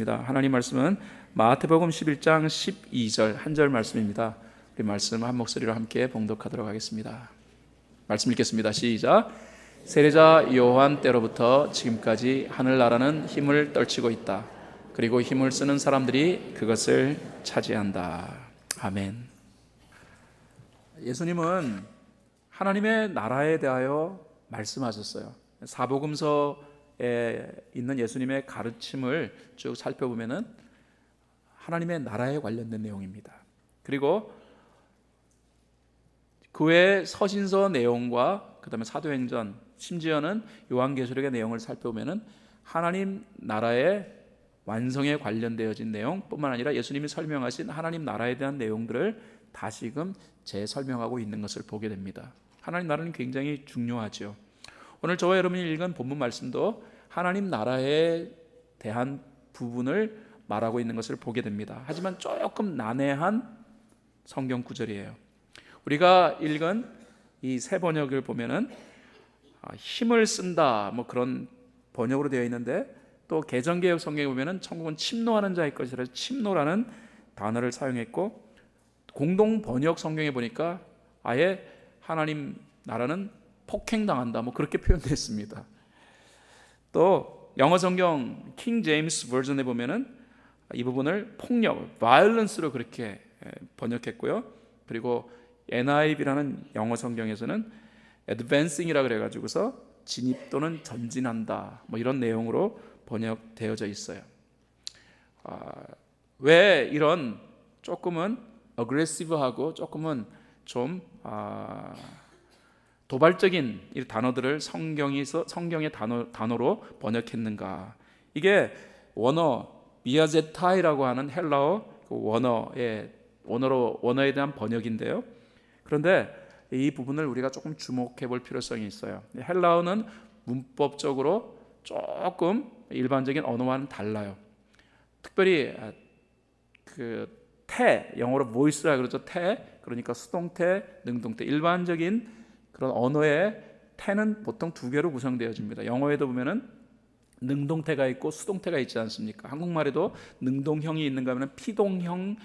하나님 말씀은 마태복음 11장 12절 한 절 말씀입니다. 우리 말씀 한 목소리로 함께 봉독하도록 하겠습니다. 말씀 읽겠습니다. 시작. 세례자 요한 때로부터 지금까지 하늘나라는 힘을 떨치고 있다. 그리고 힘을 쓰는 사람들이 그것을 차지한다. 아멘. 예수님은 하나님의 나라에 대하여 말씀하셨어요. 사복음서에 있는 예수님의 가르침을 쭉 살펴보면은 하나님의 나라에 관련된 내용입니다. 그리고 그 외에 서신서 내용과 그 다음에 사도행전, 심지어는 요한계시록의 내용을 살펴보면은 하나님 나라의 완성에 관련되어진 내용뿐만 아니라 예수님이 설명하신 하나님 나라에 대한 내용들을 다시금 재설명하고 있는 것을 보게 됩니다. 하나님 나라는 굉장히 중요하죠. 오늘 저와 여러분이 읽은 본문 말씀도 하나님 나라에 대한 부분을 말하고 있는 것을 보게 됩니다. 하지만 조금 난해한 성경 구절이에요. 우리가 읽은 이 새 번역을 보면은 힘을 쓴다 뭐 그런 번역으로 되어 있는데, 또 개정개혁 성경에 보면은 천국은 침노하는 자의 것이라 침노라는 단어를 사용했고, 공동 번역 성경에 보니까 아예 하나님 나라는 폭행당한다 뭐 그렇게 표현되어 있습니다. 또 영어 성경 킹 제임스 버전에 보면은 이 부분을 폭력, violence로 그렇게 번역했고요. 그리고 NIV라는 영어 성경에서는 advancing이라 그래가지고서 진입 또는 전진한다 뭐 이런 내용으로 번역되어져 있어요. 왜 이런 조금은 aggressive하고 조금은 좀 도발적인 이 단어들을 성경의 단어로 번역했는가? 이게 원어 미아제타이라고 하는 헬라어 원어에 대한 번역인데요. 그런데 이 부분을 우리가 조금 주목해 볼 필요성이 있어요. 헬라어는 문법적으로 조금 일반적인 언어와는 달라요. 특별히 영어로 voice라 그러죠. 그러니까 수동태, 능동태. 일반적인 그런 언어의 태는 보통 두 개로 구성되어집니다. 영어에도 보면은 능동태가 있고 수동태가 있지 않습니까? 한국말에도 능동형이 있는가 하면 피동형이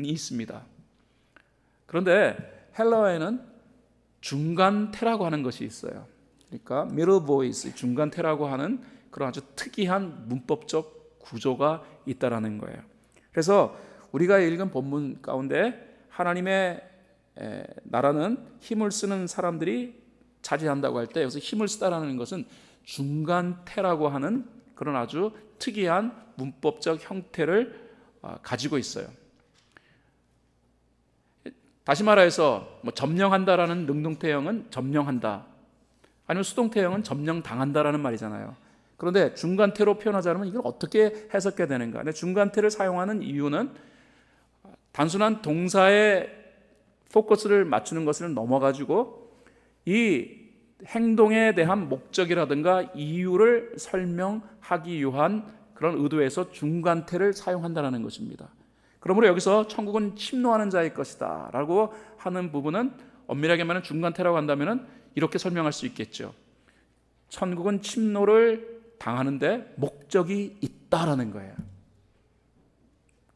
있습니다. 그런데 헬라어에는 중간태라고 하는 것이 있어요. 그러니까 middle voice, 중간태라고 하는 그런 아주 특이한 문법적 구조가 있다라는 거예요. 그래서 우리가 읽은 본문 가운데 하나님의 나라는 힘을 쓰는 사람들이 차지한다고 할 때 여기서 힘을 쓰다라는 것은 중간태라고 하는 그런 아주 특이한 문법적 형태를 가지고 있어요. 다시 말해서 점령한다라는 능동태형은 점령한다, 아니면 수동태형은 점령당한다라는 말이잖아요. 그런데 중간태로 표현하자면 이걸 어떻게 해석해야 되는가? 근데 중간태를 사용하는 이유는 단순한 동사의 포커스를 맞추는 것을 넘어가지고 이 행동에 대한 목적이라든가 이유를 설명하기 위한 그런 의도에서 중간태를 사용한다는 것입니다. 그러므로 여기서 천국은 침노하는 자의 것이다 라고 하는 부분은 엄밀하게 말하면 중간태라고 한다면 이렇게 설명할 수 있겠죠. 천국은 침노를 당하는데 목적이 있다라는 거예요.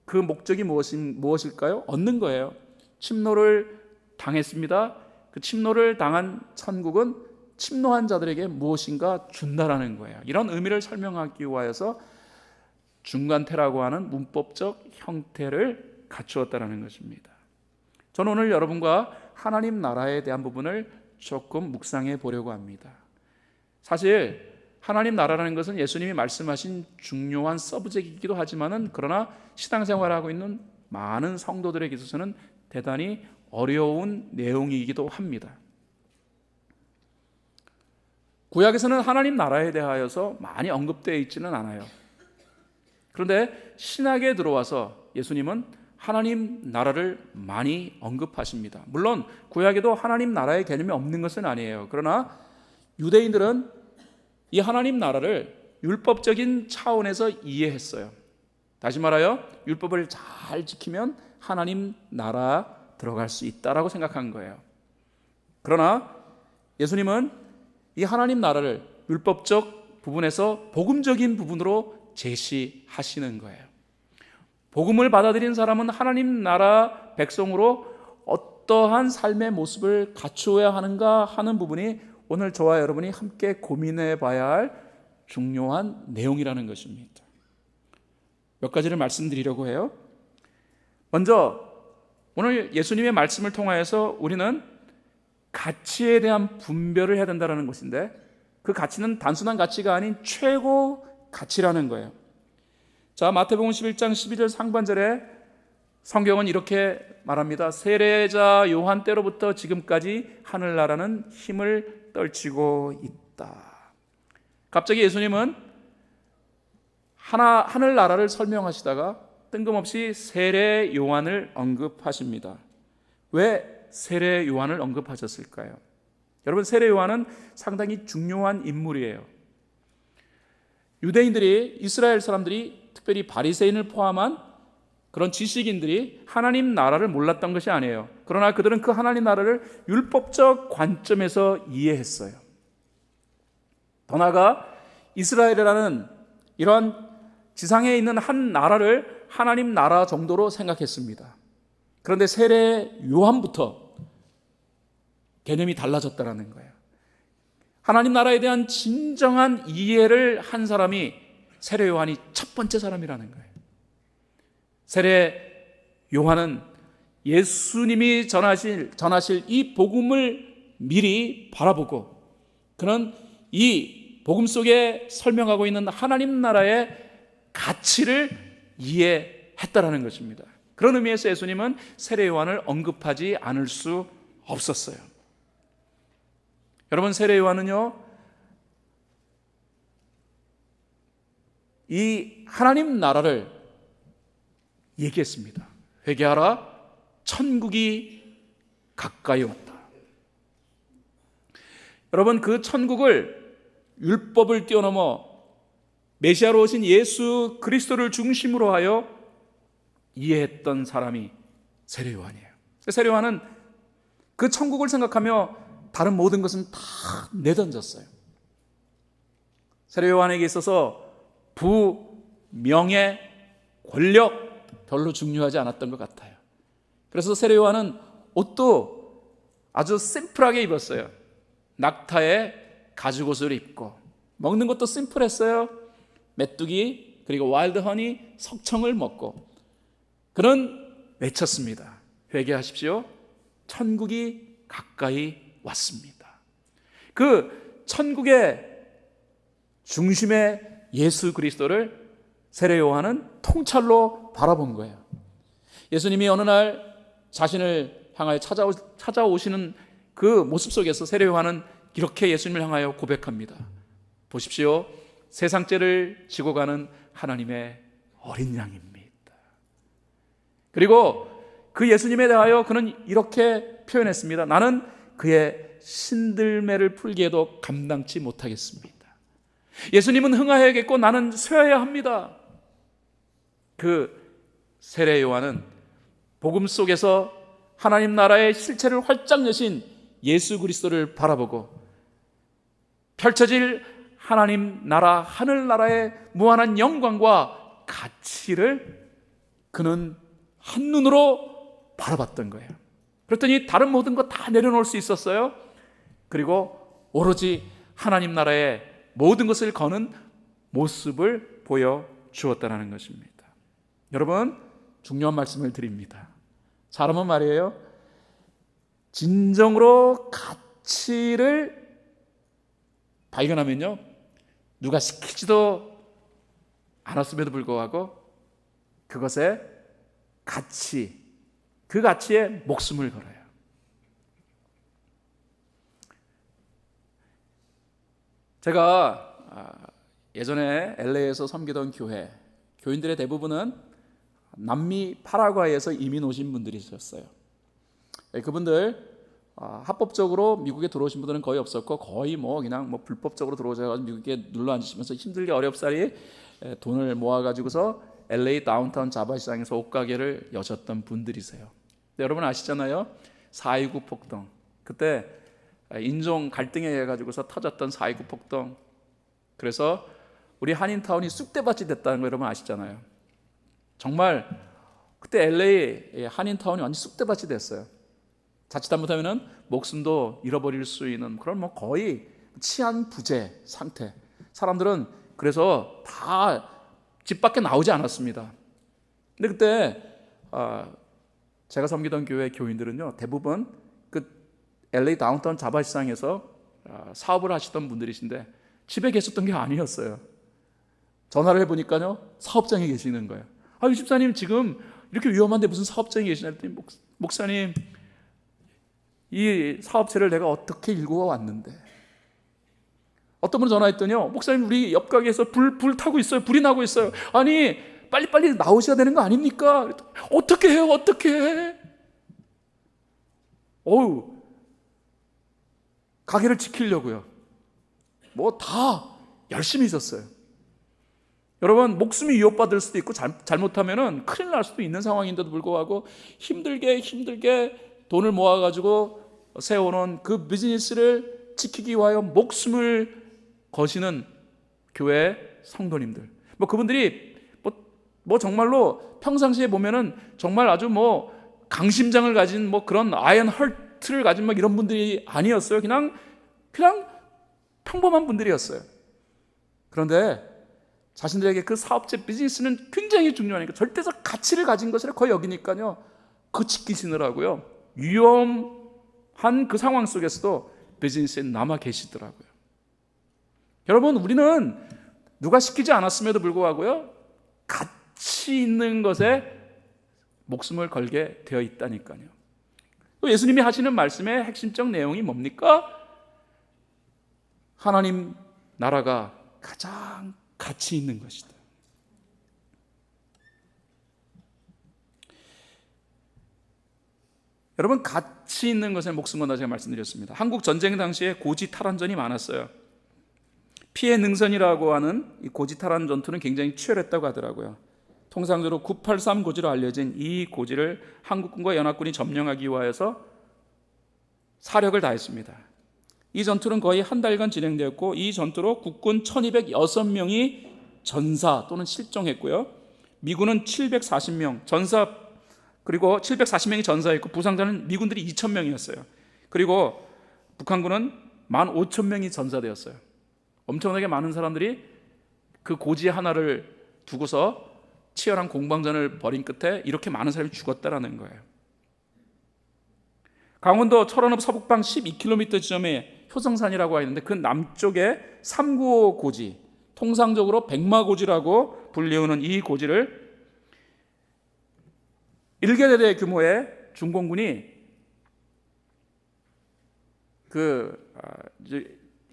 그 목적이 무엇일까요? 얻는 거예요. 침노를 당했습니다. 그 침노를 당한 천국은 침노한 자들에게 무엇인가 준다라는 거예요. 이런 의미를 설명하기 위하여서 중간태라고 하는 문법적 형태를 갖추었다라는 것입니다. 저는 오늘 여러분과 하나님 나라에 대한 부분을 조금 묵상해 보려고 합니다. 사실 하나님 나라라는 것은 예수님이 말씀하신 중요한 서브젝트이기도 하지만은 그러나 신앙생활하고 있는 많은 성도들에게 있어서는 대단히 어려운 내용이기도 합니다. 구약에서는 하나님 나라에 대하여서 많이 언급되어 있지는 않아요. 그런데 신약에 들어와서 예수님은 하나님 나라를 많이 언급하십니다. 물론 구약에도 하나님 나라의 개념이 없는 것은 아니에요. 그러나 유대인들은 이 하나님 나라를 율법적인 차원에서 이해했어요. 다시 말하여 율법을 잘 지키면 하나님 나라 들어갈 수 있다라고 생각한 거예요. 그러나 예수님은 이 하나님 나라를 율법적 부분에서 복음적인 부분으로 제시하시는 거예요. 복음을 받아들인 사람은 하나님 나라 백성으로 어떠한 삶의 모습을 갖추어야 하는가 하는 부분이 오늘 저와 여러분이 함께 고민해 봐야 할 중요한 내용이라는 것입니다. 몇 가지를 말씀드리려고 해요. 먼저 오늘 예수님의 말씀을 통하여서 우리는 가치에 대한 분별을 해야 된다는 것인데, 그 가치는 단순한 가치가 아닌 최고 가치라는 거예요. 자, 마태복음 11장 12절 상반절에 성경은 이렇게 말합니다. 세례자 요한 때로부터 지금까지 하늘나라는 힘을 떨치고 있다. 갑자기 예수님은 하늘나라를 설명하시다가 뜬금없이 세례 요한을 언급하십니다. 왜 세례 요한을 언급하셨을까요? 여러분, 세례 요한은 상당히 중요한 인물이에요. 유대인들이, 이스라엘 사람들이, 특별히 바리새인을 포함한 그런 지식인들이 하나님 나라를 몰랐던 것이 아니에요. 그러나 그들은 그 하나님 나라를 율법적 관점에서 이해했어요. 더 나아가 이스라엘이라는 이런 지상에 있는 한 나라를 하나님 나라 정도로 생각했습니다. 그런데 세례 요한부터 개념이 달라졌다는 거예요. 하나님 나라에 대한 진정한 이해를 한 사람이 세례 요한이 첫 번째 사람이라는 거예요. 세례 요한은 예수님이 전하실 이 복음을 미리 바라보고, 그는 이 복음 속에 설명하고 있는 하나님 나라의 가치를 이해했다라는 것입니다. 그런 의미에서 예수님은 세례 요한을 언급하지 않을 수 없었어요. 여러분, 세례 요한은요, 이 하나님 나라를 얘기했습니다. 회개하라, 천국이 가까이 왔다. 여러분, 그 천국을 율법을 뛰어넘어 메시아로 오신 예수 그리스도를 중심으로 하여 이해했던 사람이 세례 요한이에요. 세례 요한은 그 천국을 생각하며 다른 모든 것은 다 내던졌어요. 세례 요한에게 있어서 부, 명예, 권력 별로 중요하지 않았던 것 같아요. 그래서 세례 요한은 옷도 아주 심플하게 입었어요. 낙타에 가죽옷을 입고, 먹는 것도 심플했어요. 메뚜기 그리고 와일드 허니, 석청을 먹고, 그는 외쳤습니다. 회개하십시오. 천국이 가까이 왔습니다. 그 천국의 중심의 예수 그리스도를 세례 요한은 통찰로 바라본 거예요. 예수님이 어느 날 자신을 향하여 찾아오시는 그 모습 속에서 세례 요한은 이렇게 예수님을 향하여 고백합니다. 보십시오. 세상 죄를 지고 가는 하나님의 어린 양입니다. 그리고 그 예수님에 대하여 그는 이렇게 표현했습니다. 나는 그의 신들매를 풀기에도 감당치 못하겠습니다. 예수님은 흥하여야겠고 나는 쇠어야 합니다. 그 세례 요한은 복음 속에서 하나님 나라의 실체를 활짝 여신 예수 그리스도를 바라보고 펼쳐질 하나님 나라, 하늘나라의 무한한 영광과 가치를 그는 한눈으로 바라봤던 거예요. 그랬더니 다른 모든 거 다 내려놓을 수 있었어요. 그리고 오로지 하나님 나라의 모든 것을 거는 모습을 보여주었다는 것입니다. 여러분, 중요한 말씀을 드립니다. 사람은 말이에요, 진정으로 가치를 발견하면요, 누가 시키지도 않았음에도 불구하고 그것에 가치, 그 가치에 목숨을 걸어요. 제가 예전에 LA에서 섬기던 교인들의 대부분은 남미 파라과이에서 이민 오신 분들이셨어요. 그분들 합법적으로 미국에 들어오신 분들은 거의 없었고, 거의 그냥 불법적으로 들어오셔서 미국에 눌러 앉으시면서 힘들게 어렵사리 돈을 모아가지고서 LA 다운타운 자바시장에서 옷가게를 여셨던 분들이세요. 여러분 아시잖아요. 4.29 폭동. 그때 인종 갈등에 의해 가지고서 터졌던 4.29 폭동. 그래서 우리 한인타운이 쑥대밭이 됐다는 거 여러분 아시잖아요. 정말 그때 LA 한인타운이 완전 쑥대밭이 됐어요. 자칫 잘못하면 목숨도 잃어버릴 수 있는 그런 뭐 거의 치안 부재 상태. 사람들은 그래서 다 집 밖에 나오지 않았습니다. 근데 그때 제가 섬기던 교회 교인들은요, 대부분 그 LA 다운타운 자바시장에서 사업을 하시던 분들이신데 집에 계셨던 게 아니었어요. 전화를 해보니까요, 사업장에 계시는 거예요. 이 집사님 지금 이렇게 위험한데 무슨 사업장에 계시나 했더니, 목사님 이 사업체를 내가 어떻게 일구어 왔는데. 어떤 분 전화했더니요, 목사님 우리 옆 가게에서 불 타고 있어요. 불이 나고 있어요. 아니 빨리빨리 나오셔야 되는 거 아닙니까? 어떻게 해요? 어떻게 해? 가게를 지키려고요. 뭐 다 열심히 있었어요. 여러분, 목숨이 위협받을 수도 있고 잘못하면 큰일 날 수도 있는 상황인데도 불구하고 힘들게 돈을 모아가지고 세워놓은 그 비즈니스를 지키기 위하여 목숨을 거시는 교회 성도님들, 그분들이 정말로 평상시에 보면은 정말 아주 강심장을 가진 그런 아이언 헐트를 가진 이런 분들이 아니었어요. 그냥 평범한 분들이었어요. 그런데 자신들에게 그 사업체 비즈니스는 굉장히 중요하니까 절대적 가치를 가진 것을 거의 여기니까요, 그 지키시느라고요, 위험한 그 상황 속에서도 비즈니스에 남아 계시더라고요. 여러분, 우리는 누가 시키지 않았음에도 불구하고요, 가치 있는 것에 목숨을 걸게 되어 있다니까요. 예수님이 하시는 말씀의 핵심적 내용이 뭡니까? 하나님 나라가 가장 가치 있는 것이다. 여러분, 가치 있는 것에 목숨 건다 제가 말씀드렸습니다. 한국 전쟁 당시에 고지 탈환전이 많았어요. 피해 능선이라고 하는 이 고지 탈환 전투는 굉장히 치열했다고 하더라고요. 통상적으로 983 고지로 알려진 이 고지를 한국군과 연합군이 점령하기 위하여서 사력을 다했습니다. 이 전투는 거의 한 달간 진행되었고, 이 전투로 국군 1206명이 전사 또는 실종했고요, 미군은 740명 전사, 그리고 740명이 전사했고 부상자는 미군들이 2000명이었어요. 그리고 북한군은 15,000명이 전사되었어요. 엄청나게 많은 사람들이 그 고지 하나를 두고서 치열한 공방전을 벌인 끝에 이렇게 많은 사람이 죽었다라는 거예요. 강원도 철원읍 서북방 12km 지점에 효성산이라고 있는데 그 남쪽에 395 고지, 통상적으로 백마고지라고 불리우는 이 고지를 1계대대 규모의 중공군이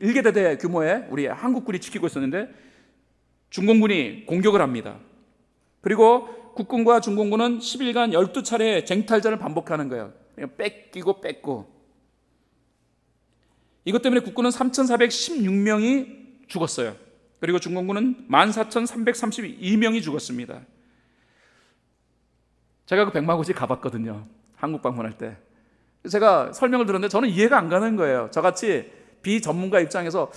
1계대대 규모의 우리 한국군이 지키고 있었는데 중공군이 공격을 합니다. 그리고 국군과 중공군은 10일간 12차례 쟁탈전을 반복하는 거예요. 그냥 뺏기고. 이것 때문에 국군은 3,416명이 죽었어요. 그리고 중공군은 14,332명이 죽었습니다. 제가 그 백마고지 가봤거든요, 한국 방문할 때. 제가 설명을 들었는데 저는 이해가 안 가는 거예요. 저같이 비전문가 입장에서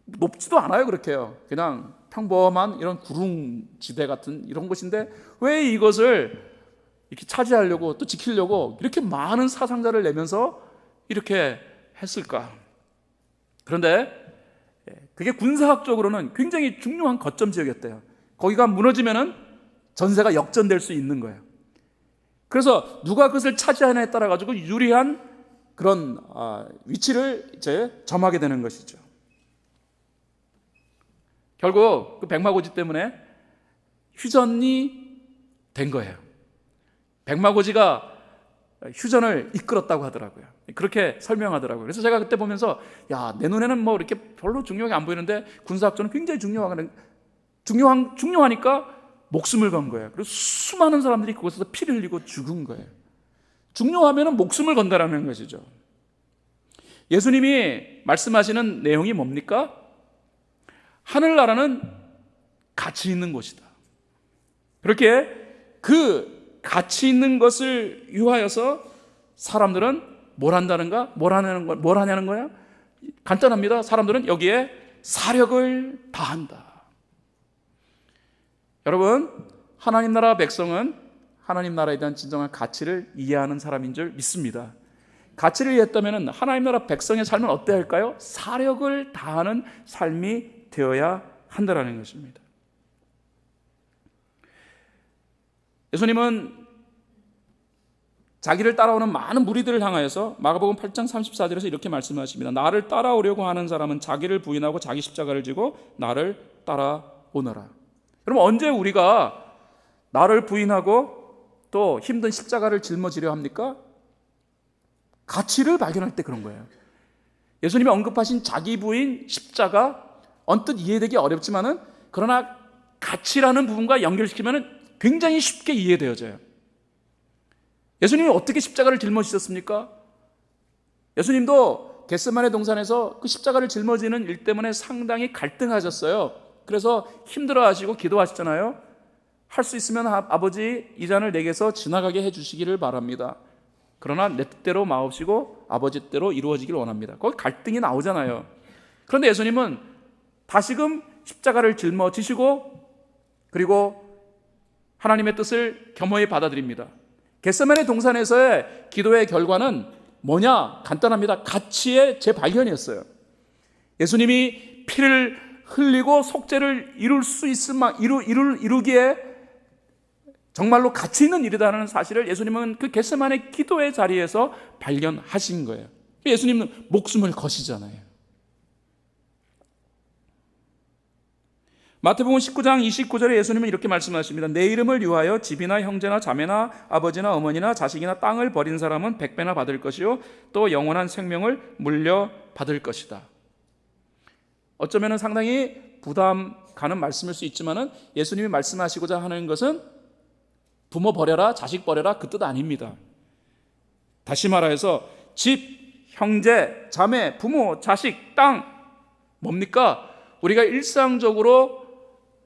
높지도 않아요, 그렇게요. 그냥 평범한 이런 구릉지대 같은 이런 곳인데 왜 이것을 이렇게 차지하려고 또 지키려고 이렇게 많은 사상자를 내면서 이렇게 했을까? 그런데 그게 군사학적으로는 굉장히 중요한 거점 지역이었대요. 거기가 무너지면은 전세가 역전될 수 있는 거예요. 그래서 누가 그것을 차지하느냐에 따라 가지고 유리한 그런 위치를 이제 점하게 되는 것이죠. 결국 그 백마고지 때문에 휴전이 된 거예요. 백마고지가 휴전을 이끌었다고 하더라고요. 그렇게 설명하더라고요. 그래서 제가 그때 보면서 내 눈에는 이렇게 별로 중요하게 안 보이는데 군사학적으로는 굉장히 중요하니까 목숨을 건 거예요. 그리고 수많은 사람들이 그곳에서 피를 흘리고 죽은 거예요. 중요하면 목숨을 건다라는 것이죠. 예수님이 말씀하시는 내용이 뭡니까? 하늘나라는 가치 있는 곳이다. 그렇게 그 가치 있는 것을 위하여서 사람들은 뭘 한다는가? 뭘 하냐는 거야? 간단합니다. 사람들은 여기에 사력을 다한다. 여러분, 하나님 나라 백성은 하나님 나라에 대한 진정한 가치를 이해하는 사람인 줄 믿습니다. 가치를 이해했다면 하나님 나라 백성의 삶은 어때야 할까요? 사력을 다하는 삶이 되어야 한다는 것입니다. 예수님은 자기를 따라오는 많은 무리들을 향하여서 마가복음 8장 34절에서 이렇게 말씀하십니다. 나를 따라오려고 하는 사람은 자기를 부인하고 자기 십자가를 지고 나를 따라오너라. 여러분, 언제 우리가 나를 부인하고 또 힘든 십자가를 짊어지려 합니까? 가치를 발견할 때 그런 거예요. 예수님이 언급하신 자기 부인, 십자가, 언뜻 이해되기 어렵지만은 그러나 가치라는 부분과 연결시키면은 굉장히 쉽게 이해되어져요. 예수님이 어떻게 십자가를 짊어지셨습니까? 예수님도 겟세마네 동산에서 그 십자가를 짊어지는 일 때문에 상당히 갈등하셨어요. 그래서 힘들어하시고 기도하시잖아요. 할 수 있으면 아버지, 이 잔을 내게서 지나가게 해주시기를 바랍니다. 그러나 내 뜻대로 마옵시고 아버지 뜻대로 이루어지길 원합니다. 거기 갈등이 나오잖아요. 그런데 예수님은 다시금 십자가를 짊어지시고 그리고 하나님의 뜻을 겸허히 받아들입니다. 겟세마네 동산에서의 기도의 결과는 뭐냐? 간단합니다. 가치의 재발견이었어요. 예수님이 피를 흘리고 속죄를 이룰 수 이루기에 정말로 가치 있는 일이라는 사실을 예수님은 그 겟세마네 기도의 자리에서 발견하신 거예요. 예수님은 목숨을 거시잖아요. 마태복음 19장 29절에 예수님은 이렇게 말씀하십니다. 내 이름을 위하여 집이나 형제나 자매나 아버지나 어머니나 자식이나 땅을 버린 사람은 100배나 받을 것이요 또 영원한 생명을 물려받을 것이다. 어쩌면 상당히 부담 가는 말씀일 수 있지만 예수님이 말씀하시고자 하는 것은 부모 버려라, 자식 버려라 그 뜻 아닙니다. 다시 말해서 집, 형제, 자매, 부모, 자식, 땅 뭡니까? 우리가 일상적으로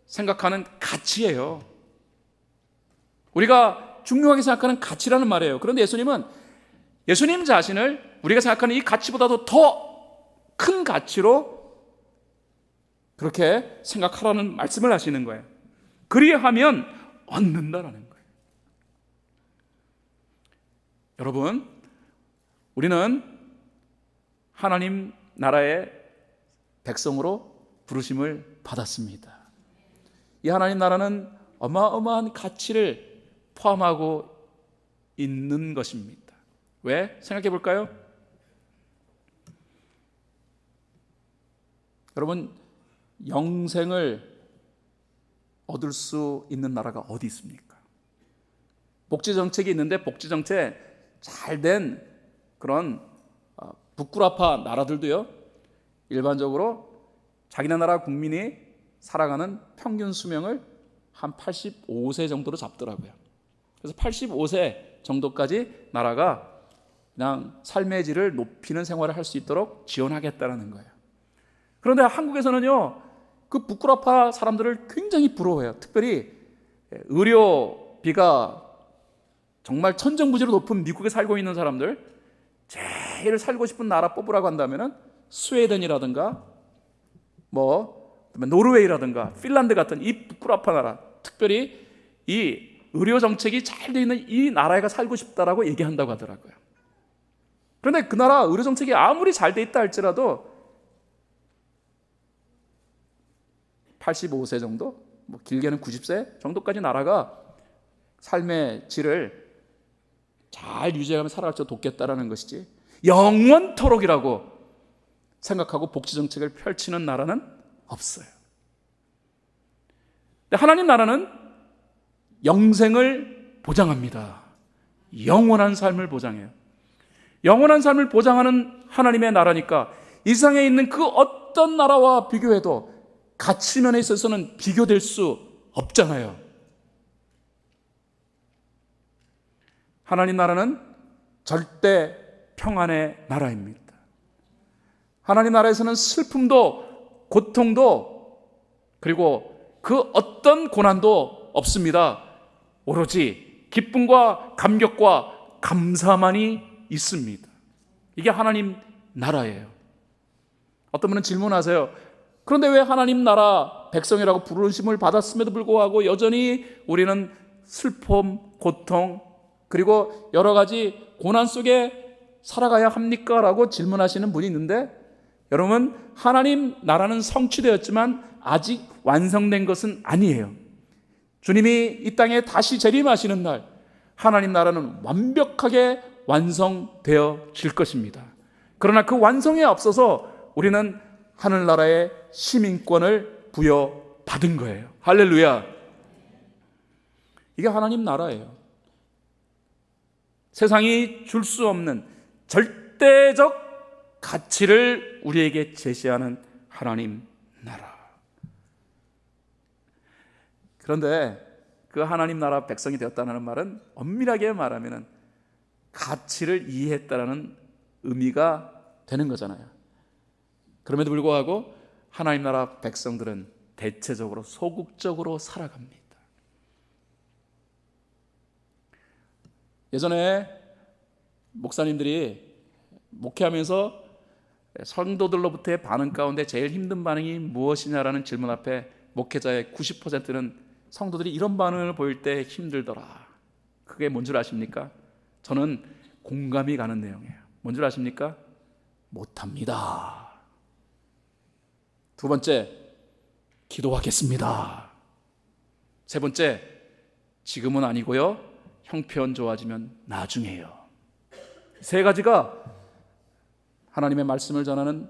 생각하는 가치예요. 우리가 중요하게 생각하는 가치라는 말이에요. 그런데 예수님은 예수님 자신을 우리가 생각하는 이 가치보다도 더 큰 가치로 그렇게 생각하라는 말씀을 하시는 거예요. 그리하면 얻는다라는 거예요. 여러분, 우리는 하나님 나라의 백성으로 부르심을 받았습니다. 이 하나님 나라는 어마어마한 가치를 포함하고 있는 것입니다. 왜? 생각해 볼까요? 여러분, 영생을 얻을 수 있는 나라가 어디 있습니까? 복지정책이 있는데 복지정책 잘된 그런 북구라파 나라들도요, 일반적으로 자기네 나라 국민이 살아가는 평균 수명을 한 85세 정도로 잡더라고요. 그래서 85세 정도까지 나라가 그냥 삶의 질을 높이는 생활을 할 수 있도록 지원하겠다는 거예요. 그런데 한국에서는요, 그 북구라파 사람들을 굉장히 부러워해요. 특별히 의료비가 정말 천정부지로 높은 미국에 살고 있는 사람들, 제일 살고 싶은 나라 뽑으라고 한다면은 스웨덴이라든가 노르웨이라든가 핀란드 같은 이 북구라파 나라, 특별히 이 의료 정책이 잘 되어 있는 이 나라에 살고 싶다라고 얘기한다고 하더라고요. 그런데 그 나라 의료 정책이 아무리 잘 되어 있다 할지라도 85세 정도, 길게는 90세 정도까지 나라가 삶의 질을 잘 유지하며 살아갈 수 돕겠다라는 것이지, 영원토록이라고 생각하고 복지정책을 펼치는 나라는 없어요. 근데 하나님 나라는 영생을 보장합니다. 영원한 삶을 보장해요. 영원한 삶을 보장하는 하나님의 나라니까 이 세상에 있는 그 어떤 나라와 비교해도 가치면에 있어서는 비교될 수 없잖아요. 하나님 나라는 절대 평안의 나라입니다. 하나님 나라에서는 슬픔도 고통도 그리고 그 어떤 고난도 없습니다. 오로지 기쁨과 감격과 감사만이 있습니다. 이게 하나님 나라예요. 어떤 분은 질문하세요. 그런데 왜 하나님 나라 백성이라고 부르심을 받았음에도 불구하고 여전히 우리는 슬픔, 고통, 그리고 여러 가지 고난 속에 살아가야 합니까? 라고 질문하시는 분이 있는데, 여러분, 하나님 나라는 성취되었지만 아직 완성된 것은 아니에요. 주님이 이 땅에 다시 재림하시는 날 하나님 나라는 완벽하게 완성되어질 것입니다. 그러나 그 완성에 앞서서 우리는 하늘나라의 시민권을 부여받은 거예요. 할렐루야. 이게 하나님 나라예요. 세상이 줄 수 없는 절대적 가치를 우리에게 제시하는 하나님 나라. 그런데 그 하나님 나라 백성이 되었다는 말은 엄밀하게 말하면 가치를 이해했다는 의미가 되는 거잖아요. 그럼에도 불구하고 하나님 나라 백성들은 대체적으로 소극적으로 살아갑니다. 예전에 목사님들이 목회하면서 성도들로부터의 반응 가운데 제일 힘든 반응이 무엇이냐라는 질문 앞에 목회자의 90%는 성도들이 이런 반응을 보일 때 힘들더라. 그게 뭔 줄 아십니까? 저는 공감이 가는 내용이에요. 뭔 줄 아십니까? 못합니다. 두 번째, 기도하겠습니다. 세 번째, 지금은 아니고요, 형편 좋아지면 나중에요. 세 가지가 하나님의 말씀을 전하는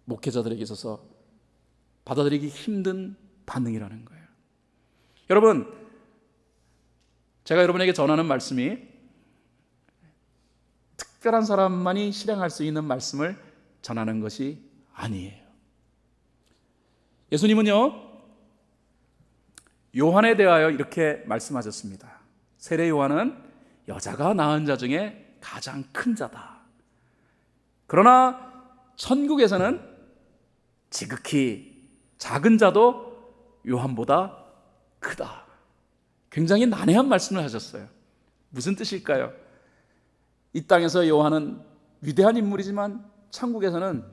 목회자들에게 있어서 받아들이기 힘든 반응이라는 거예요. 여러분, 제가 여러분에게 전하는 말씀이 특별한 사람만이 실행할 수 있는 말씀을 전하는 것이 아니에요. 예수님은요, 요한에 대하여 이렇게 말씀하셨습니다. 세례 요한은 여자가 낳은 자 중에 가장 큰 자다. 그러나 천국에서는 지극히 작은 자도 요한보다 크다. 굉장히 난해한 말씀을 하셨어요. 무슨 뜻일까요? 이 땅에서 요한은 위대한 인물이지만 천국에서는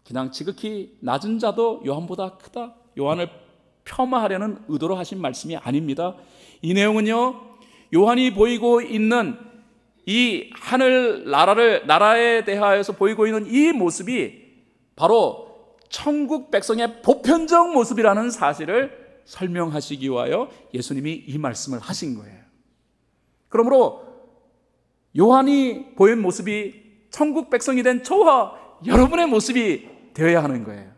그냥 지극히 낮은 자도 요한보다 크다. 요한을 폄하하려는 의도로 하신 말씀이 아닙니다. 이 내용은요, 요한이 보이고 있는 이 하늘 나라에 대하여서 보이고 있는 이 모습이 바로 천국 백성의 보편적 모습이라는 사실을 설명하시기 위하여 예수님이 이 말씀을 하신 거예요. 그러므로 요한이 보인 모습이 천국 백성이 된 저와 여러분의 모습이 되어야 하는 거예요.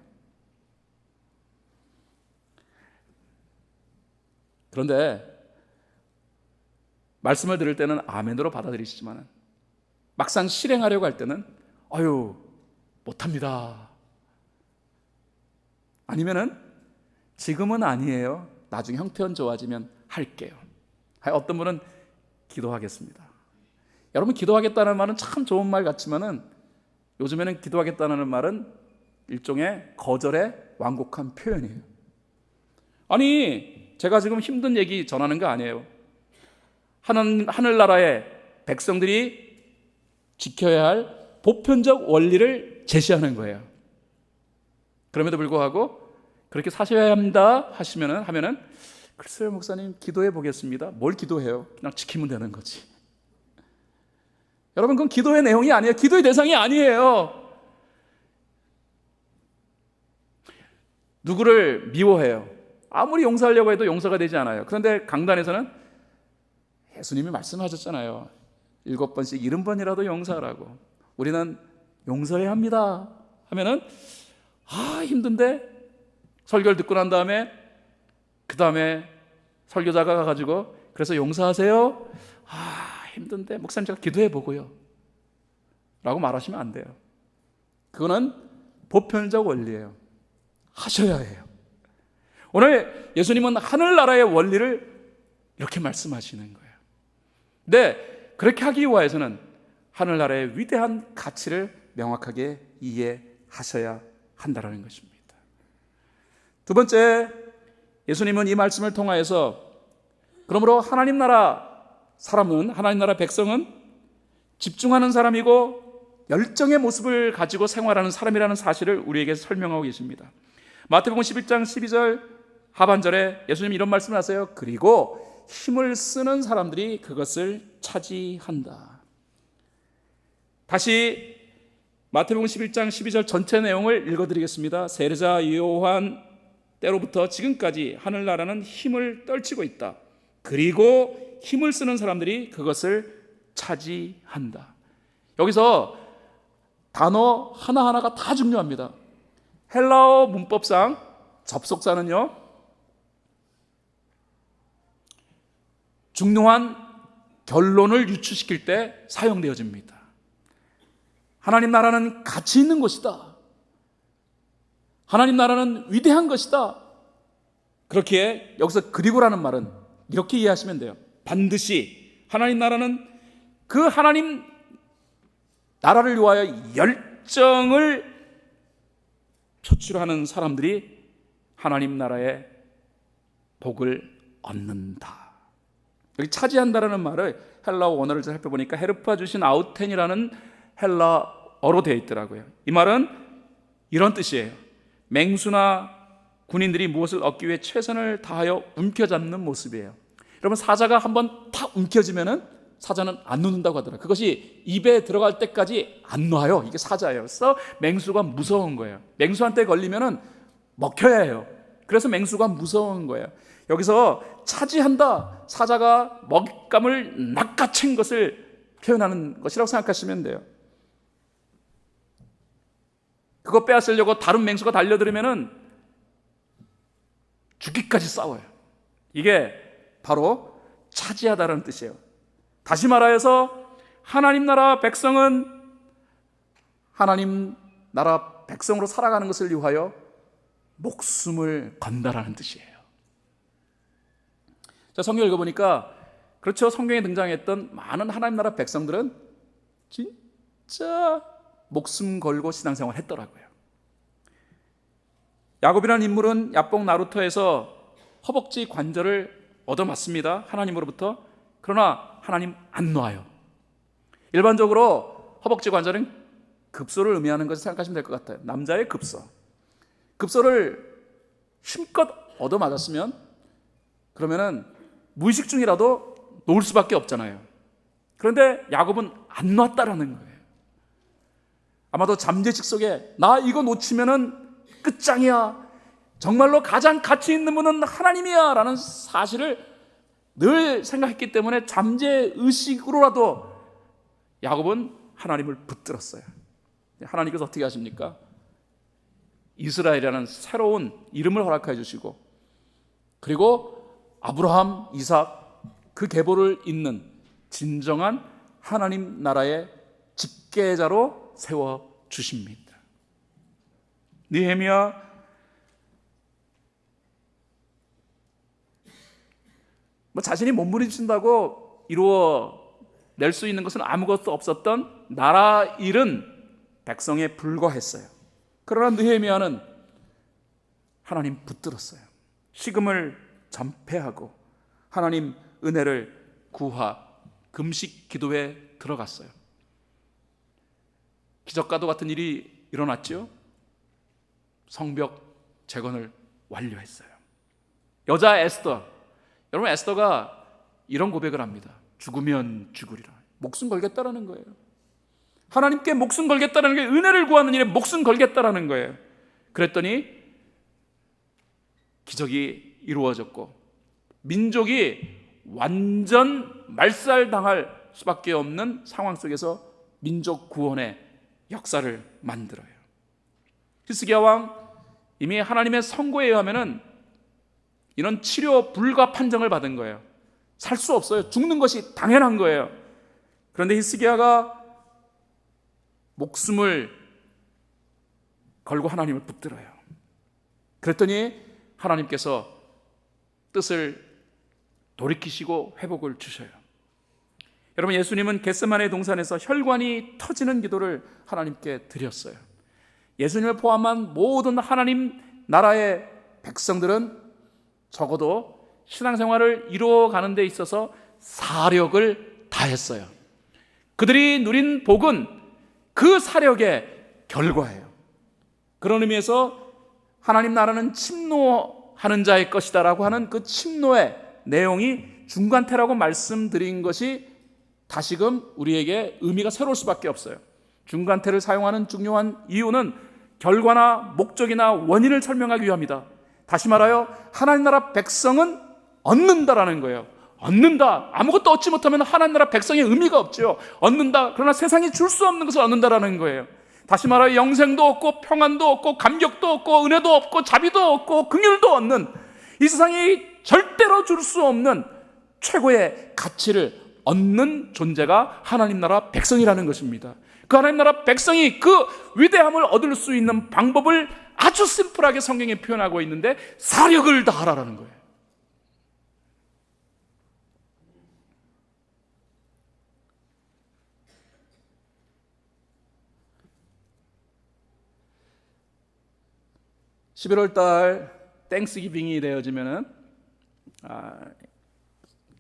그런데 말씀을 들을 때는 아멘으로 받아들이시지만 막상 실행하려고 할 때는 아유, 못합니다. 아니면은 지금은 아니에요. 나중에 형편 좋아지면 할게요. 어떤 분은 기도하겠습니다. 여러분, 기도하겠다는 말은 참 좋은 말 같지만은 요즘에는 기도하겠다는 말은 일종의 거절의 완곡한 표현이에요. 아니, 제가 지금 힘든 얘기 전하는 거 아니에요. 하늘나라의 백성들이 지켜야 할 보편적 원리를 제시하는 거예요. 그럼에도 불구하고 그렇게 사셔야 합니다 하면은 글쎄요, 목사님, 기도해 보겠습니다. 뭘 기도해요? 그냥 지키면 되는 거지. 여러분, 그건 기도의 내용이 아니에요. 기도의 대상이 아니에요. 누구를 미워해요. 아무리 용서하려고 해도 용서가 되지 않아요. 그런데 강단에서는 예수님이 말씀하셨잖아요. 7번씩 70번이라도 용서하라고. 우리는 용서해야 합니다 하면은 힘든데 설교를 듣고 난 다음에 그 다음에 설교자가 가가지고 그래서 용서하세요. 힘든데 목사님 제가 기도해 보고요 라고 말하시면 안 돼요. 그거는 보편적 원리예요. 하셔야 해요. 오늘 예수님은 하늘나라의 원리를 이렇게 말씀하시는 거예요. 근데 그렇게 하기 위해서는 하늘나라의 위대한 가치를 명확하게 이해하셔야 한다는 것입니다. 두 번째, 예수님은 이 말씀을 통하여서 그러므로 하나님 나라 사람은, 하나님 나라 백성은 집중하는 사람이고 열정의 모습을 가지고 생활하는 사람이라는 사실을 우리에게 설명하고 계십니다. 마태복음 11장 12절 하반절에 예수님이 이런 말씀을 하세요. 그리고 힘을 쓰는 사람들이 그것을 차지한다. 다시 마태복음 11장 12절 전체 내용을 읽어드리겠습니다. 세례자 요한 때로부터 지금까지 하늘나라는 힘을 떨치고 있다. 그리고 힘을 쓰는 사람들이 그것을 차지한다. 여기서 단어 하나하나가 다 중요합니다. 헬라어 문법상 접속사는요, 중요한 결론을 유추시킬 때 사용되어집니다. 하나님 나라는 가치 있는 것이다. 하나님 나라는 위대한 것이다. 그렇기에 여기서 그리고라는 말은 이렇게 이해하시면 돼요. 반드시 하나님 나라는 그 하나님 나라를 위하여 열정을 표출하는 사람들이 하나님 나라의 복을 얻는다. 여기 차지한다라는 말을 헬라어 원어를 살펴보니까 헤르파 주신 아우텐이라는 헬라어로 되어 있더라고요. 이 말은 이런 뜻이에요. 맹수나 군인들이 무엇을 얻기 위해 최선을 다하여 움켜잡는 모습이에요. 여러분, 사자가 한번 탁 움켜쥐면은 사자는 안 놓는다고 하더라고요. 그것이 입에 들어갈 때까지 안 놔요. 이게 사자예요. 그래서 맹수가 무서운 거예요. 맹수한테 걸리면은 먹혀야 해요. 그래서 맹수가 무서운 거예요. 여기서 차지한다, 사자가 먹잇감을 낚아챈 것을 표현하는 것이라고 생각하시면 돼요. 그거 빼앗으려고 다른 맹수가 달려들으면은 죽기까지 싸워요. 이게 바로 차지하다라는 뜻이에요. 다시 말하여서 하나님 나라 백성은 하나님 나라 백성으로 살아가는 것을 위하여 목숨을 건다라는 뜻이에요. 자, 성경 읽어보니까 그렇죠. 성경에 등장했던 많은 하나님 나라 백성들은 진짜 목숨 걸고 신앙생활 했더라고요. 야곱이라는 인물은 야복 나루터에서 허벅지 관절을 얻어맞습니다. 하나님으로부터. 그러나 하나님 안 놔요. 일반적으로 허벅지 관절은 급소를 의미하는 것을 생각하시면 될 것 같아요. 남자의 급소. 급소를 힘껏 얻어맞았으면 그러면은 무의식 중이라도 놓을 수밖에 없잖아요. 그런데 야곱은 안 놨다라는 거예요. 아마도 잠재식 속에 나 이거 놓치면은 끝장이야, 정말로 가장 가치 있는 분은 하나님이야 라는 사실을 늘 생각했기 때문에 잠재의식으로라도 야곱은 하나님을 붙들었어요. 하나님께서 어떻게 하십니까? 이스라엘이라는 새로운 이름을 허락해 주시고, 그리고 아브라함, 이삭 그 계보를 잇는 진정한 하나님 나라의 집계자로 세워주십니다. 느헤미야 자신이 몸부림친다고 이루어낼 수 있는 것은 아무것도 없었던 나라 일은 백성에 불과했어요. 그러나 느헤미야는 하나님 붙들었어요. 식음을 전폐하고 하나님 은혜를 구하 금식 기도에 들어갔어요. 기적과도 같은 일이 일어났죠. 성벽 재건을 완료했어요. 여자 에스더, 여러분 에스더가 이런 고백을 합니다. 죽으면 죽으리라. 목숨 걸겠다라는 거예요. 하나님께 목숨 걸겠다라는 게 은혜를 구하는 일에 목숨 걸겠다라는 거예요. 그랬더니 기적이 이루어졌고 민족이 완전 말살당할 수밖에 없는 상황 속에서 민족 구원의 역사를 만들어요. 히스기야 왕 이미 하나님의 선고에 의하면은 이런 치료 불가 판정을 받은 거예요. 살 수 없어요. 죽는 것이 당연한 거예요. 그런데 히스기야가 목숨을 걸고 하나님을 붙들어요. 그랬더니 하나님께서 뜻을 돌이키시고 회복을 주셔요. 여러분, 예수님은 겟세마네 동산에서 혈관이 터지는 기도를 하나님께 드렸어요. 예수님을 포함한 모든 하나님 나라의 백성들은 적어도 신앙생활을 이루어가는 데 있어서 사력을 다했어요. 그들이 누린 복은 그 사력의 결과예요. 그런 의미에서 하나님 나라는 침노하는 자의 것이다라고 하는 그 침노의 내용이 중간태라고 말씀드린 것이 다시금 우리에게 의미가 새로울 수밖에 없어요. 중간태를 사용하는 중요한 이유는 결과나 목적이나 원인을 설명하기 위함이다. 다시 말하여 하나님 나라 백성은 얻는다라는 거예요. 얻는다. 아무것도 얻지 못하면 하나님 나라 백성의 의미가 없죠. 얻는다. 그러나 세상이 줄 수 없는 것을 얻는다라는 거예요. 다시 말하여 영생도 얻고 평안도 얻고 감격도 얻고 은혜도 얻고 자비도 얻고 긍휼도 얻는, 이 세상이 절대로 줄 수 없는 최고의 가치를 얻는 존재가 하나님 나라 백성이라는 것입니다. 그 하나님 나라 백성이 그 위대함을 얻을 수 있는 방법을 아주 심플하게 성경에 표현하고 있는데, 사력을 다하라는 거예요. (11월) 달 땡스기빙이 되어지면은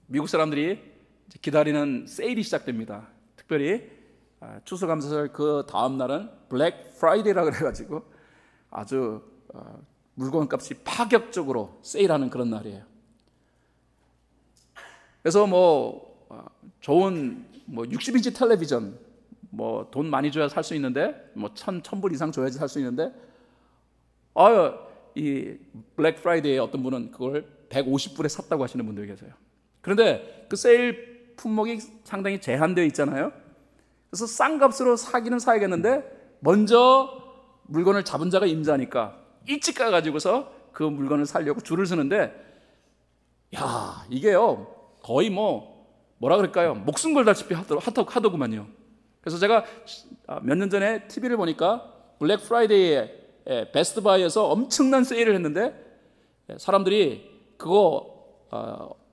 미국 사람들이 기다리는 세일이 시작됩니다. 특별히 추수감사절 그 다음 날은 블랙 프라이데이라고 그래가지고 아주 물건값이 파격적으로 세일하는 그런 날이에요. 그래서 좋은 60인치 텔레비전 돈 많이 줘야 살 수 있는데 1,000불 이상 줘야지 살 수 있는데, 이 블랙 프라이데이에 어떤 분은 그걸 150불에 샀다고 하시는 분들이 계세요. 그런데 그 세일 품목이 상당히 제한되어 있잖아요. 그래서 싼 값으로 사기는 사야겠는데 먼저 물건을 잡은 자가 임자니까 일찍 가가지고서 그 물건을 사려고 줄을 서는데, 이게요 거의 뭐라 그럴까요? 목숨 걸다시피 하더구만요. 그래서 제가 몇 년 전에 TV를 보니까 블랙 프라이데이에 베스트바이에서 엄청난 세일을 했는데, 사람들이 그거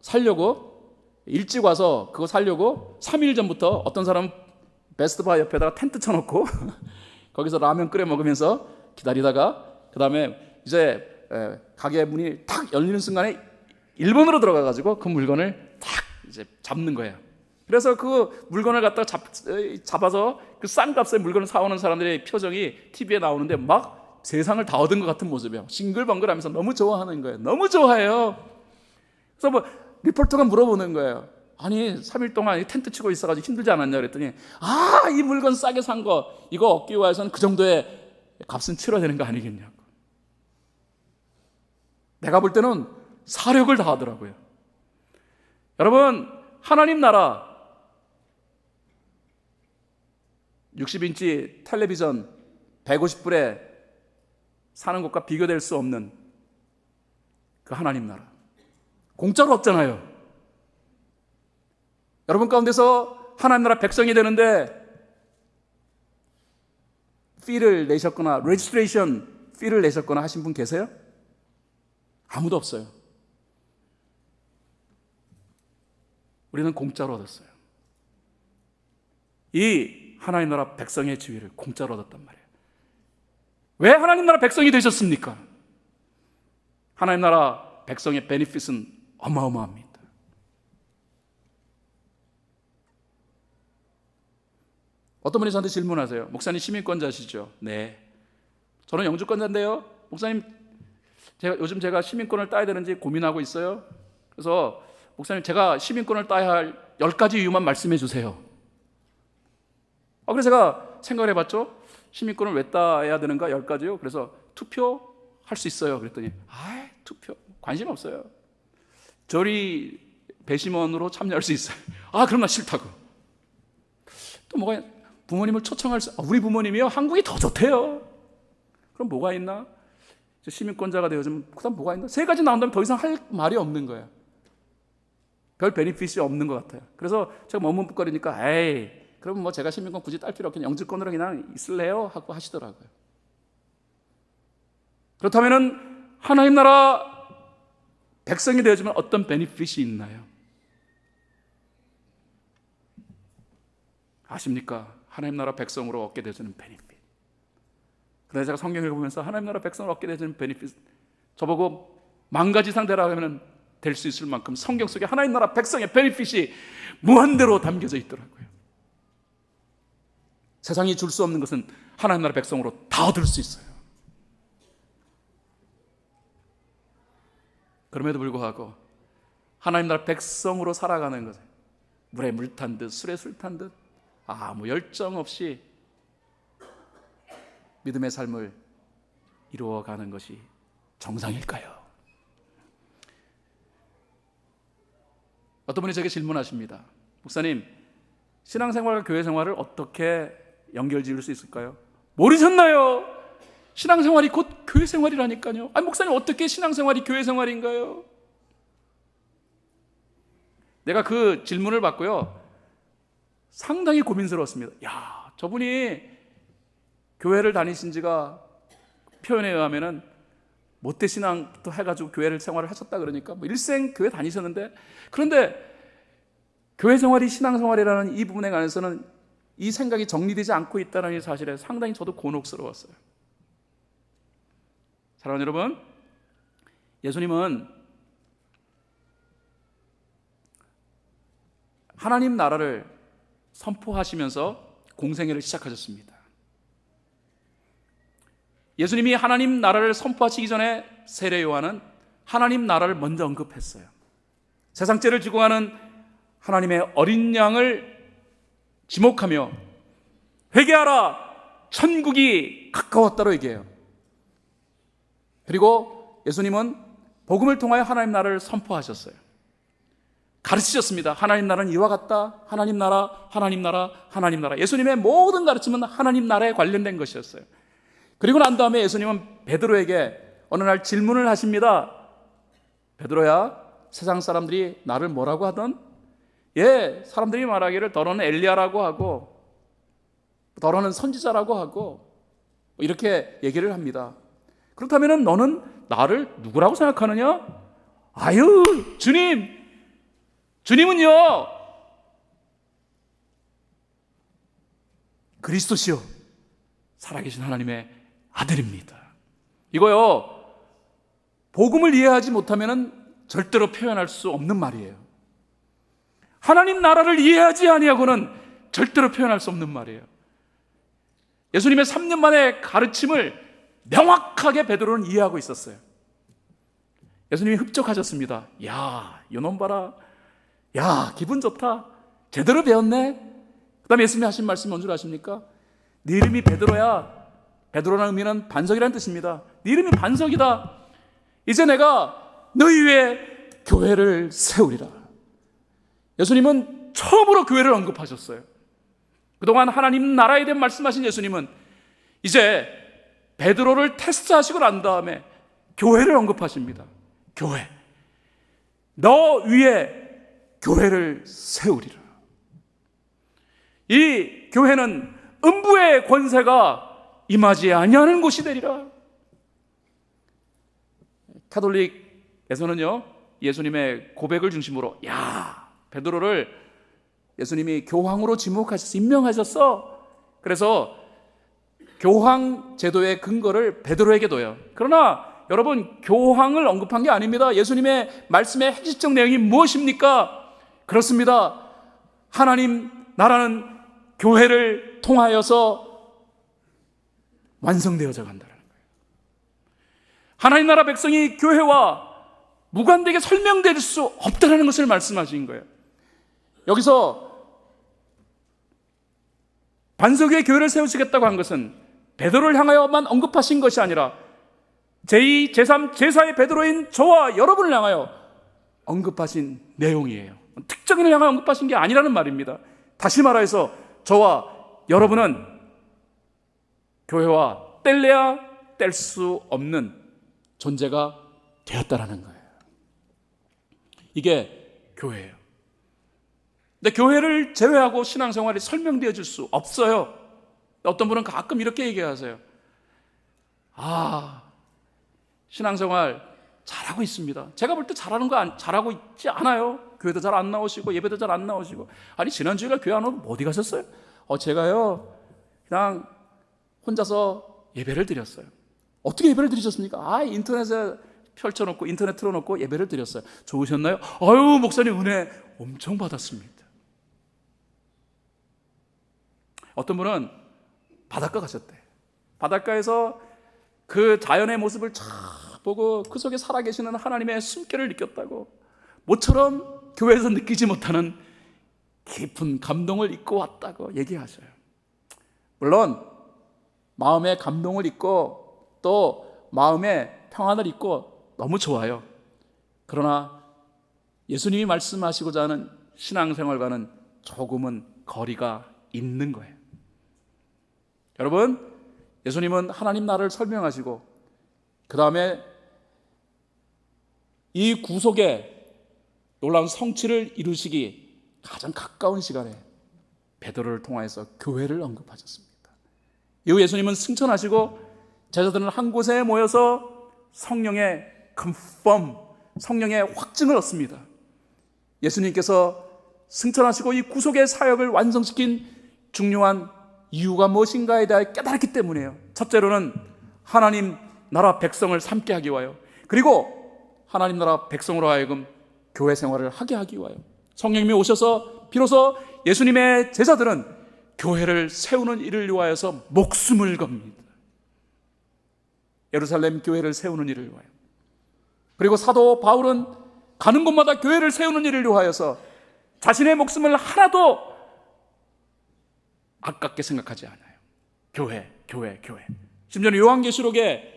살려고 일찍 와서 그거 살려고 3일 전부터 어떤 사람은 베스트바이 옆에다가 텐트 쳐놓고 거기서 라면 끓여 먹으면서 기다리다가, 그 다음에 이제 가게 문이 탁 열리는 순간에 일본으로 들어가가지고 그 물건을 탁 이제 잡는 거예요. 그래서 그 물건을 갖다가 잡아서 그 싼 값에 물건을 사오는 사람들의 표정이 TV에 나오는데 막 세상을 다 얻은 것 같은 모습이에요. 싱글벙글하면서 너무 좋아하는 거예요. 너무 좋아해요. 그래서 리포터가 물어보는 거예요. 아니 3일 동안 텐트 치고 있어가지고 힘들지 않았냐 그랬더니, 이 물건 싸게 산 거 이거 얻기 위해서는 그 정도의 값은 치러야 되는 거 아니겠냐고. 내가 볼 때는 사력을 다하더라고요. 여러분, 하나님 나라 60인치 텔레비전 150불에 사는 것과 비교될 수 없는 그 하나님 나라 공짜로 없잖아요. 여러분 가운데서 하나님 나라 백성이 되는데 피를 내셨거나 레지스트레이션 피를 내셨거나 하신 분 계세요? 아무도 없어요. 우리는 공짜로 얻었어요. 이 하나님 나라 백성의 지위를 공짜로 얻었단 말이에요. 왜 하나님 나라 백성이 되셨습니까? 하나님 나라 백성의 베니핏은 어마어마합니다. 어떤 분이 저한테 질문하세요. 목사님 시민권자시죠? 네. 저는 영주권자인데요. 목사님, 제가 시민권을 따야 되는지 고민하고 있어요. 그래서 목사님, 제가 시민권을 따야 할 10가지 이유만 말씀해 주세요. 그래서 제가 생각을 해봤죠. 시민권을 왜 따야 되는가? 10가지요. 그래서 투표할 수 있어요. 그랬더니 투표 관심 없어요. 저리 배심원으로 참여할 수 있어요. 그럼 나 싫다고. 또 뭐가, 부모님을 초청할 수, 우리 부모님이요 한국이 더 좋대요. 그럼 뭐가 있나? 시민권자가 되어지면 그다음 뭐가 있나? 3가지 나온 다음에 더 이상 할 말이 없는 거예요. 별 베니핏이 없는 것 같아요. 그래서 제가 머뭇거리니까 그럼 제가 시민권 굳이 딸 필요 없겠네, 영주권으로 그냥 있을래요? 하고 하시더라고요. 그렇다면은 하나님 나라 백성이 되어지면 어떤 베니핏이 있나요? 아십니까? 하나님 나라 백성으로 얻게 되어지는 베니핏. 그래서 제가 성경을 보면서 하나님 나라 백성으로 얻게 되어지는 베니핏, 저보고 10,000가지 이상 되라 하면 될 수 있을 만큼 성경 속에 하나님 나라 백성의 베니핏이 무한대로 담겨져 있더라고요. 세상이 줄 수 없는 것은 하나님 나라 백성으로 다 얻을 수 있어요. 그럼에도 불구하고 하나님 나라 백성으로 살아가는 것을 물에 물 탄 듯 술에 술 탄 듯 아무 열정 없이 믿음의 삶을 이루어가는 것이 정상일까요? 어떤 분이 제게 질문하십니다. 목사님, 신앙생활과 교회생활을 어떻게 연결지을 수 있을까요? 모르셨나요? 신앙생활이 곧 교회생활이라니까요. 아니 목사님, 어떻게 신앙생활이 교회생활인가요? 내가 그 질문을 받고요, 상당히 고민스러웠습니다. 야, 저분이 교회를 다니신 지가 표현에 의하면은 모태신앙부터 해가지고 교회를 생활을 하셨다 그러니까 뭐 일생 교회 다니셨는데, 그런데 교회 생활이 신앙생활이라는 이 부분에 관해서는 이 생각이 정리되지 않고 있다는 이 사실에 상당히 저도 곤혹스러웠어요. 사랑하는 여러분, 예수님은 하나님 나라를 선포하시면서 공생애를 시작하셨습니다. 예수님이 하나님 나라를 선포하시기 전에 세례 요한은 하나님 나라를 먼저 언급했어요. 세상 죄를 지고 가는 하나님의 어린 양을 지목하며 회개하라, 천국이 가까웠다로 얘기해요. 그리고 예수님은 복음을 통하여 하나님 나라를 선포하셨어요. 가르치셨습니다. 하나님 나라는 이와 같다. 하나님 나라, 하나님 나라, 하나님 나라. 예수님의 모든 가르침은 하나님 나라에 관련된 것이었어요. 그리고 난 다음에 예수님은 베드로에게 어느 날 질문을 하십니다. 베드로야, 세상 사람들이 나를 뭐라고 하던? 사람들이 말하기를 너는 엘리야라고 하고 너는 선지자라고 하고 이렇게 얘기를 합니다. 그렇다면 너는 나를 누구라고 생각하느냐? 아유, 주님은요 그리스도시요 살아계신 하나님의 아들입니다. 이거요, 복음을 이해하지 못하면 절대로 표현할 수 없는 말이에요. 하나님 나라를 이해하지 아니하고는 절대로 표현할 수 없는 말이에요. 예수님의 3년 만의 가르침을 명확하게 베드로는 이해하고 있었어요. 예수님이 흡족하셨습니다. 야, 요놈 봐라. 야, 기분 좋다. 제대로 배웠네. 그 다음에 예수님이 하신 말씀이 뭔 줄 아십니까? 네 이름이 베드로야. 베드로라는 의미는 반석이라는 뜻입니다. 네 이름이 반석이다. 이제 내가 너희 위에 교회를 세우리라. 예수님은 처음으로 교회를 언급하셨어요. 그동안 하나님 나라에 대한 말씀하신 예수님은 이제 베드로를 테스트하시고 난 다음에 교회를 언급하십니다. 교회, 너 위에 교회를 세우리라. 이 교회는 음부의 권세가 임하지 아니하는 곳이 되리라. 가톨릭에서는요, 예수님의 고백을 중심으로 베드로를 예수님이 교황으로 지목하셔서 임명하셨어. 그래서 교황 제도의 근거를 베드로에게 둬요. 그러나 여러분, 교황을 언급한 게 아닙니다. 예수님의 말씀의 핵심적 내용이 무엇입니까? 그렇습니다. 하나님 나라는 교회를 통하여서 완성되어져 간다는 거예요. 하나님 나라 백성이 교회와 무관되게 설명될 수 없다는 것을 말씀하신 거예요. 여기서 반석 위에 교회를 세우시겠다고 한 것은 베드로를 향하여만 언급하신 것이 아니라 제2, 제3, 제4의 베드로인 저와 여러분을 향하여 언급하신 내용이에요. 특정인을 향하여 언급하신 게 아니라는 말입니다. 다시 말해서 저와 여러분은 교회와 뗄래야 뗄 수 없는 존재가 되었다라는 거예요. 이게 교회예요. 근데 교회를 제외하고 신앙생활이 설명되어 줄 수 없어요. 어떤 분은 가끔 이렇게 얘기하세요. 신앙생활 잘하고 있습니다. 제가 볼 때 잘하고 있지 않아요. 교회도 잘 안 나오시고 예배도 잘 안 나오시고. 아니, 지난주에 교회 안 오고 어디 가셨어요? 제가요 그냥 혼자서 예배를 드렸어요. 어떻게 예배를 드리셨습니까? 인터넷에 펼쳐놓고 인터넷 틀어놓고 예배를 드렸어요. 좋으셨나요? 아유, 목사님 은혜 엄청 받았습니다. 어떤 분은 바닷가 가셨대. 바닷가에서 그 자연의 모습을 참 보고 그 속에 살아계시는 하나님의 숨결을 느꼈다고, 모처럼 교회에서 느끼지 못하는 깊은 감동을 잊고 왔다고 얘기하셔요. 물론 마음의 감동을 잊고 또 마음의 평안을 잊고 너무 좋아요. 그러나 예수님이 말씀하시고자 하는 신앙생활과는 조금은 거리가 있는 거예요. 여러분, 예수님은 하나님 나라를 설명하시고 그 다음에 이 구속의 놀라운 성취를 이루시기 가장 가까운 시간에 베드로를 통하여서 교회를 언급하셨습니다. 이후 예수님은 승천하시고 제자들은 한 곳에 모여서 성령의 confirm, 성령의 확증을 얻습니다. 예수님께서 승천하시고 이 구속의 사역을 완성시킨 중요한 이유가 무엇인가에 대해 깨달았기 때문이에요. 첫째로는 하나님 나라 백성을 삼게 하기 위하여, 그리고 하나님 나라 백성으로 하여금 교회 생활을 하게 하기 위하여 성령님이 오셔서 비로소 예수님의 제자들은 교회를 세우는 일을 위하여서 목숨을 겁니다. 예루살렘 교회를 세우는 일을 위하여. 그리고 사도 바울은 가는 곳마다 교회를 세우는 일을 위하여서 자신의 목숨을 하나도 아깝게 생각하지 않아요. 교회. 심지어는 요한계시록에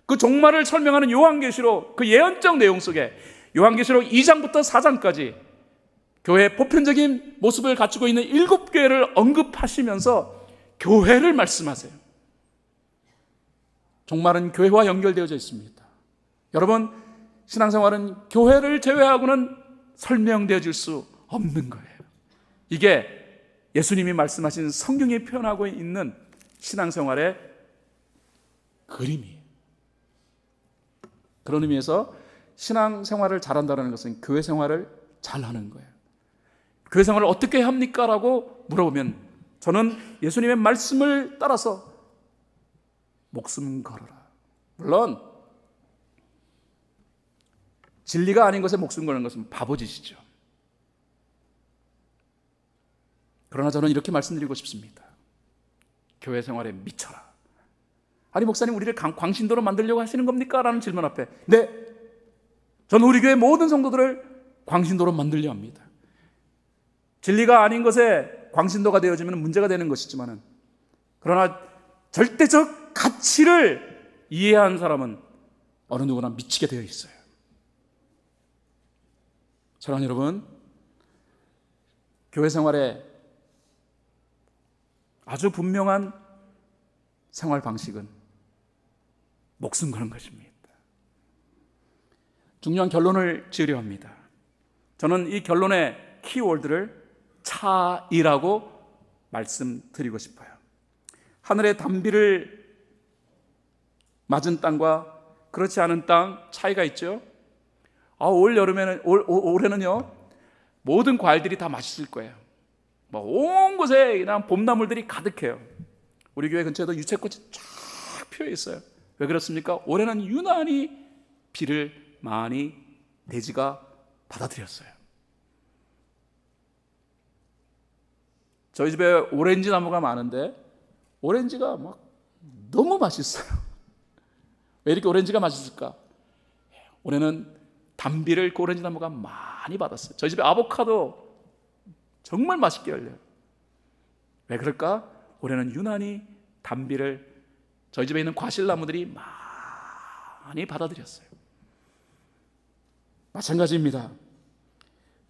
그 종말을 설명하는 요한계시록 그 예언적 내용 속에 요한계시록 2장부터 4장까지 교회의 보편적인 모습을 갖추고 있는 7교회를 언급하시면서 교회를 말씀하세요. 종말은 교회와 연결되어져 있습니다. 여러분, 신앙생활은 교회를 제외하고는 설명되어질 수 없는 거예요. 이게 예수님이 말씀하신 성경이 표현하고 있는 신앙생활의 그림이에요. 그런 의미에서 신앙생활을 잘한다는 것은 교회 생활을 잘하는 거예요. 교회 생활을 어떻게 합니까? 라고 물어보면 저는 예수님의 말씀을 따라서 목숨 걸어라. 물론 진리가 아닌 것에 목숨 거는 것은 바보짓이죠. 그러나 저는 이렇게 말씀드리고 싶습니다. 교회 생활에 미쳐라. 아니 목사님, 우리를 광신도로 만들려고 하시는 겁니까? 라는 질문 앞에 네, 저는 우리 교회 모든 성도들을 광신도로 만들려 합니다. 진리가 아닌 것에 광신도가 되어지면 문제가 되는 것이지만, 그러나 절대적 가치를 이해한 사람은 어느 누구나 미치게 되어 있어요. 사랑하는 여러분, 교회 생활에 아주 분명한 생활 방식은 목숨 거는 것입니다. 중요한 결론을 지으려 합니다. 저는 이 결론의 키워드를 차이라고 말씀드리고 싶어요. 하늘의 단비를 맞은 땅과 그렇지 않은 땅 차이가 있죠. 올 여름에는 올해는요 모든 과일들이 다 맛있을 거예요. 온 곳에 그냥 봄나물들이 가득해요. 우리 교회 근처에도 유채꽃이 쫙 피어 있어요. 왜 그렇습니까? 올해는 유난히 비를 많이 대지가 받아들였어요. 저희 집에 오렌지 나무가 많은데 오렌지가 막 너무 맛있어요. 왜 이렇게 오렌지가 맛있을까? 올해는 단비를 그 오렌지 나무가 많이 받았어요. 저희 집에 아보카도 정말 맛있게 열려요. 왜 그럴까? 올해는 유난히 단비를 저희 집에 있는 과실나무들이 많이 받아들였어요. 마찬가지입니다.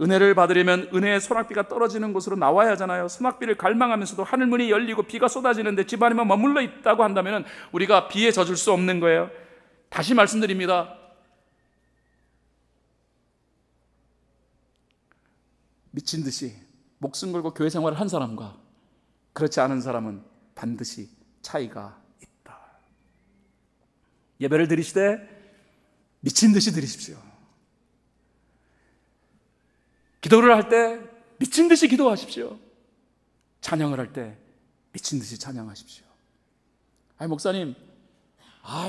은혜를 받으려면 은혜의 소낙비가 떨어지는 곳으로 나와야 하잖아요. 소낙비를 갈망하면서도 하늘문이 열리고 비가 쏟아지는데 집 안에만 머물러 있다고 한다면 우리가 비에 젖을 수 없는 거예요. 다시 말씀드립니다. 미친 듯이 목숨 걸고 교회 생활을 한 사람과 그렇지 않은 사람은 반드시 차이가 있다. 예배를 드리시되 미친 듯이 드리십시오. 기도를 할 때 미친 듯이 기도하십시오. 찬양을 할 때 미친 듯이 찬양하십시오. 목사님,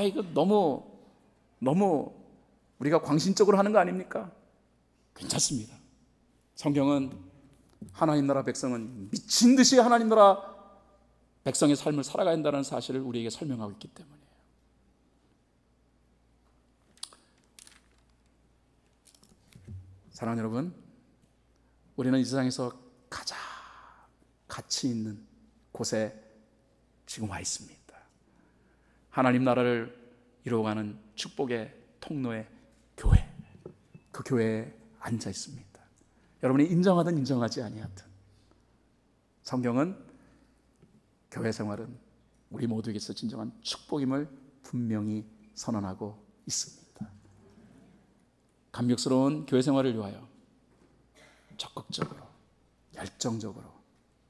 이거 너무 우리가 광신적으로 하는 거 아닙니까? 괜찮습니다. 성경은 하나님 나라 백성은 미친 듯이 하나님 나라 백성의 삶을 살아가야 한다는 사실을 우리에게 설명하고 있기 때문이에요. 사랑하는 여러분, 우리는 이 세상에서 가장 가치 있는 곳에 지금 와 있습니다. 하나님 나라를 이루어가는 축복의 통로의 교회, 그 교회에 앉아 있습니다. 여러분이 인정하든 인정하지 아니하든 성경은 교회 생활은 우리 모두에게서 진정한 축복임을 분명히 선언하고 있습니다. 감격스러운 교회 생활을 위하여 적극적으로 열정적으로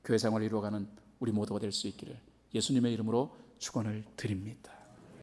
교회 생활을 이루어가는 우리 모두가 될 수 있기를 예수님의 이름으로 축원을 드립니다.